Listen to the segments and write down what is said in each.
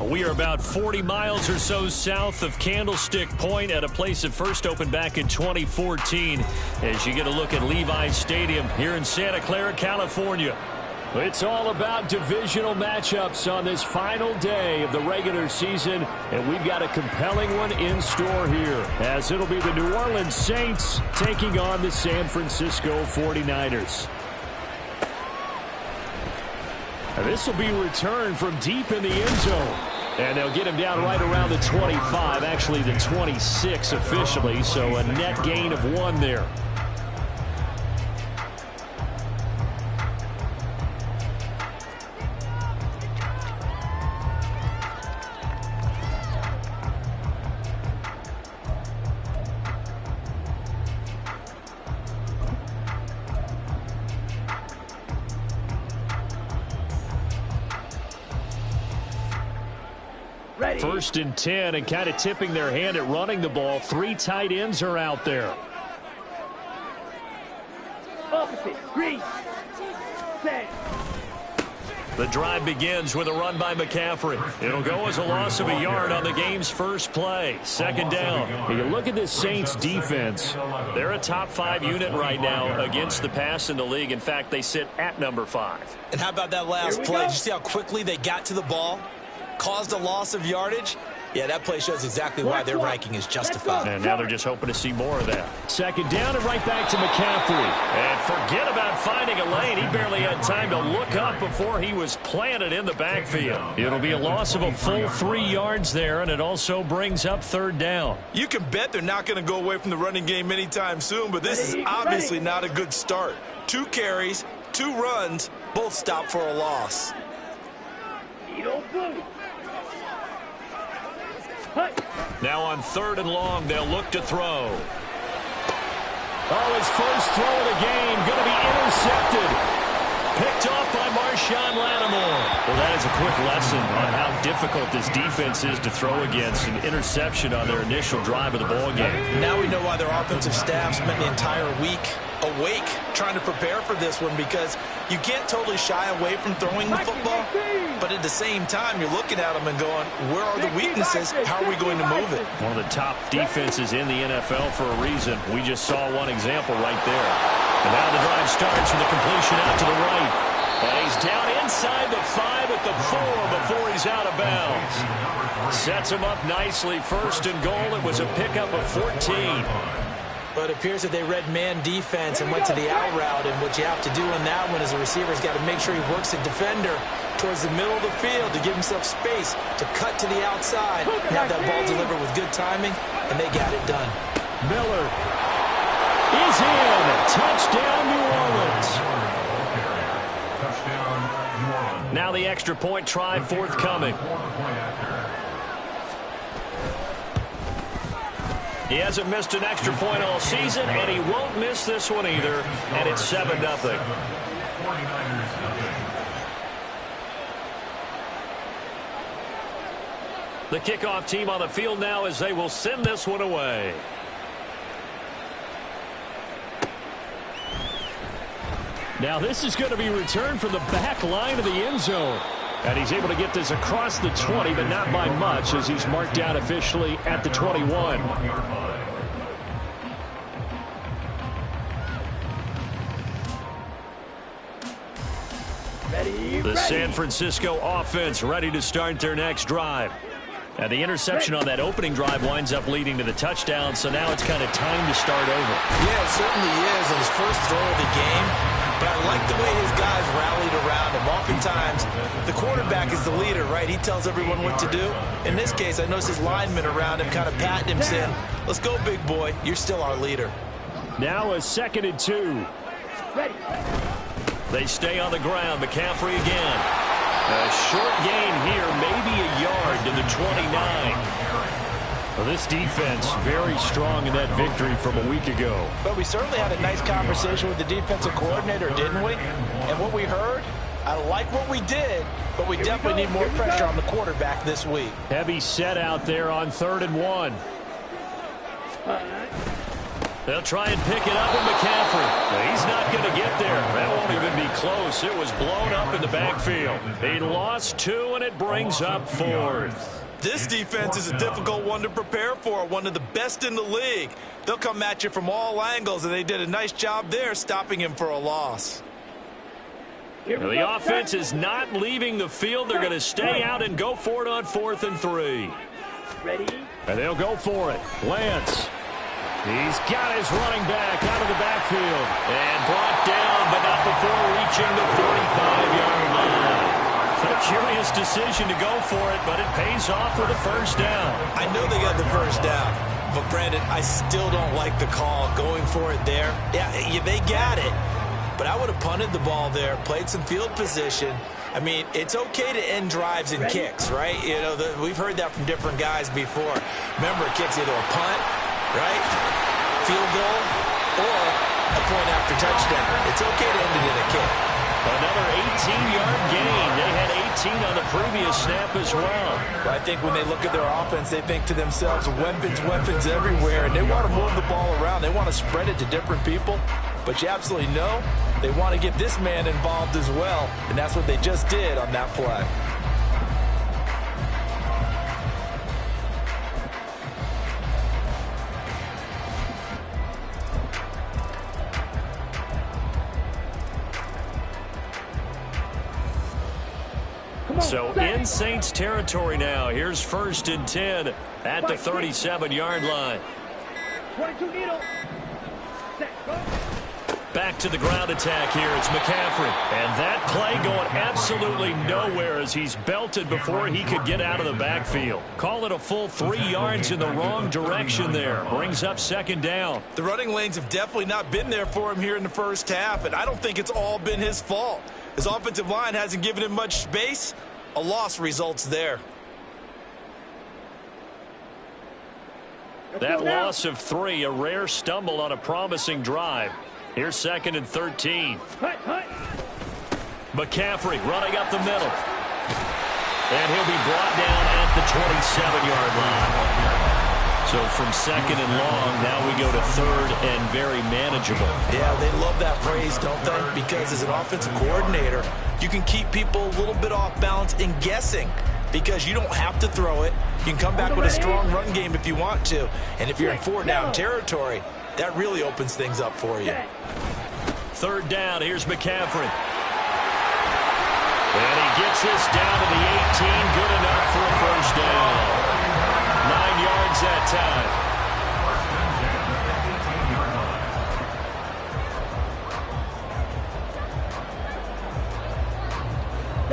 We are about 40 miles or so south of Candlestick Point at a place that first opened back in 2014 as you get a look at Levi's Stadium here in Santa Clara, California. It's all about divisional matchups on this final day of the regular season, and we've got a compelling one in store here as it'll be the New Orleans Saints taking on the San Francisco 49ers. This will be returned from deep in the end zone. And they'll get him down right around the 25, actually the 26 officially, so a net gain of 1 there. First and 10, and kind of tipping their hand at running the ball. 3 tight ends are out there. Opposite, green, set. The drive begins with a run by McCaffrey. It'll go as a loss of a yard on the game's first play. Second down. You look at this Saints defense. They're a top 5 unit right now against the pass in the league. In fact, they sit at number 5. And how about that last play? Did you see how quickly they got to the ball? Caused a loss of yardage? Yeah, that play shows exactly why their ranking is justified. And now they're just hoping to see more of that. Second down and right back to McCaffrey. And forget about finding a lane. He barely had time to look up before he was planted in the backfield. It'll be a loss of a full 3 yards there, and it also brings up third down. You can bet they're not going to go away from the running game anytime soon, but this is obviously not a good start. 2 carries, 2 runs, both stopped for a loss. Now on third and long, they'll look to throw. Oh, his first throw of the game going to be intercepted. Picked off by Marshawn Lattimore. Well, that is a quick lesson on how difficult this defense is to throw against. An interception on their initial drive of the ball game. Now we know why their offensive staff spent the entire week awake trying to prepare for this one, because you can't totally shy away from throwing the football, but at the same time you're looking at them and going, where are the weaknesses? How are we going to move it? One of the top defenses in the NFL for a reason. We just saw one example right there. And now the drive starts with a completion out to the right. And he's down inside the 5 at the 4 before he's out of bounds. Sets him up nicely. First and goal. It was a pickup of 14. But it appears that they read man defense and went to the out route. And what you have to do in that one is a receiver's got to make sure he works the defender towards the middle of the field to give himself space to cut to the outside and have that ball delivered with good timing, and they got it done. Miller is in. Touchdown, New Orleans. Now the extra point try forthcoming. He hasn't missed an extra point all season, and he won't miss this one either, and it's 7-0. The kickoff team on the field now as they will send this one away. Now this is going to be returned from the back line of the end zone. And he's able to get this across the 20, but not by much, as he's marked down officially at the 21. The San Francisco offense ready to start their next drive. And the interception on that opening drive winds up leading to the touchdown, so now it's kind of time to start over. Yeah, it certainly is, on his first throw of the game. But I like the way his guys rallied around him. Oftentimes, the quarterback is the leader, right? He tells everyone what to do. In this case, I noticed his linemen around him kind of patting him, saying, let's go, big boy. You're still our leader. Now a 2nd and 2. They stay on the ground. McCaffrey again. A short gain here, maybe a yard to the 29. Well, this defense very strong in that victory from a week ago. But we certainly had a nice conversation with the defensive coordinator, didn't we? And what we heard, I like what we did, but we definitely need more pressure on the quarterback this week. Heavy set out there on 3rd and 1. They'll try and pick it up in McCaffrey. He's not going to get there. That won't even be close. It was blown up in the backfield. He lost 2, and it brings up 4th. This defense is a difficult one to prepare for, one of the best in the league. They'll come at you from all angles, and they did a nice job there stopping him for a loss. The offense is not leaving the field. They're going to stay out and go for it on 4th and 3. Ready? And they'll go for it. Lance. He's got his running back out of the backfield. And brought down, but not before reaching the 45-yard line. A curious decision to go for it, but it pays off for the first down. I know they got the first down, but Brandon, I still don't like the call going for it there. Yeah, they got it, but I would have punted the ball there, played some field position. I mean, it's okay to end drives and kicks, right? You know, we've heard that from different guys before. Remember, kicks either a punt, right, field goal, or a point after touchdown. It's okay to end it in a kick. Another 18-yard gain. They had 18 on the previous snap as well. I think when they look at their offense, they think to themselves, weapons everywhere, and they want to move the ball around. They want to spread it to different people, but you absolutely know they want to get this man involved as well, and that's what they just did on that play. So in Saints territory now. Here's 1st and 10 at the 37-yard line. 22 needle. Set, go. Back to the ground attack here. It's McCaffrey. And that play going absolutely nowhere as he's belted before he could get out of the backfield. Call it a full 3 yards in the wrong direction there. Brings up 2nd down. The running lanes have definitely not been there for him here in the first half, and I don't think it's all been his fault. His offensive line hasn't given him much space. A loss results there. That loss of 3, a rare stumble on a promising drive. Here's 2nd and 13. McCaffrey running up the middle. And he'll be brought down at the 27-yard line. So from 2nd and long, now we go to 3rd and very manageable. Yeah, they love that phrase, don't they? Because as an offensive coordinator, you can keep people a little bit off balance and guessing because you don't have to throw it. You can come back with a strong run game if you want to. And if you're in 4-down territory, that really opens things up for you. 3rd down, here's McCaffrey. And he gets this down to the 18, good enough for a first down. 9 yards that time.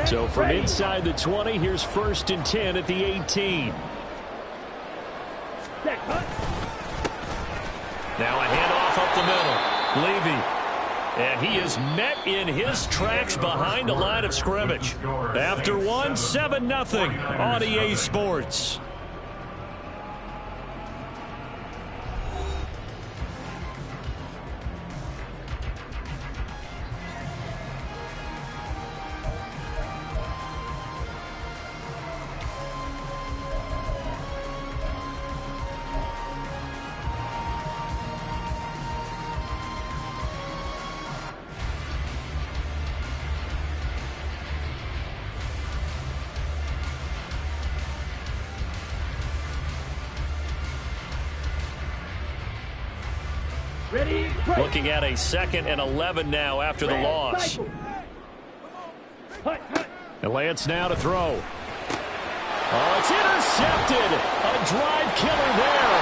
So from inside the 20, here's 1st and 10 at the 18. Now a handoff up the middle. Levy. And he is met in his tracks behind the line of scrimmage. After 1, 7-0 on EA Sports. Looking at a 2nd and 11 now after the loss. And Lance now to throw. Oh, it's intercepted. A drive killer there.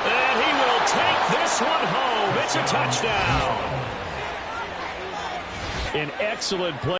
And he will take this one home. It's a touchdown. An excellent play.